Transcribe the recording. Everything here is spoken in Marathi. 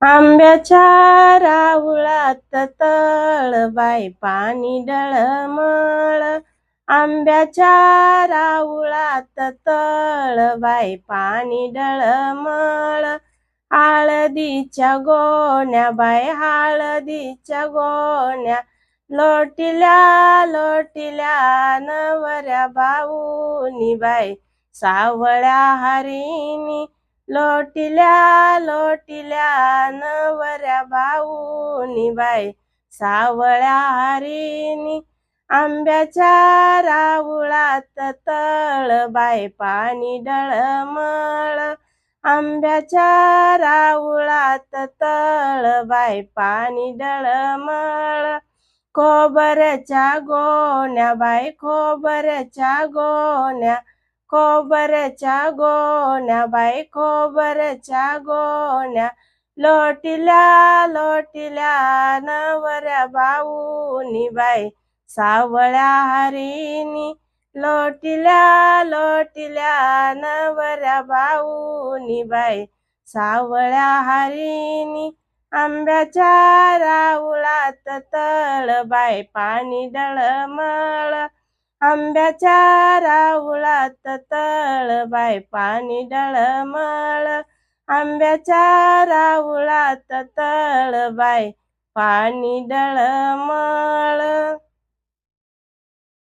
आंब्याच्या राऊळात तळबाई पाणी डळमळ. आंब्याच्या राऊळात तळबाई पाणी डळमळ. हळदीच्या गोण्या बाई हळदीच्या गोण्या लोटिल्या लोटिल्या नवऱ्या भाऊनी बाई सावळ्या हरिणी. लोटिल्या लोटिल्या नवऱ्या भाऊनी बाई सावळ्या हरिणी. आंब्याच्या राऊळात तळबाई पाणी डळमळ. आंब्याच्या राऊळात तळबाई पाणी डळमळ. खोबऱ्याच्या गोण्या बाई खोबऱ्याच्या गोण्या खोबऱ्याच्या गोण्या बाई खोबऱ्याच्या गोण्या लोटिल्या लोटिल्या नवऱ्या भाऊनी बाई सावळ्या हरिणी. लोटिल्या लोटिल्या नवऱ्या भाऊनी बाई सावळ्या हरिणी. आंब्याच्या राऊळात तळबाई पाणी डळमळ. आंब्याच्या राऊळात तळबाई पाणी डळमळ. आंब्याच्या राऊळात तळबाई पाणी डळमळ.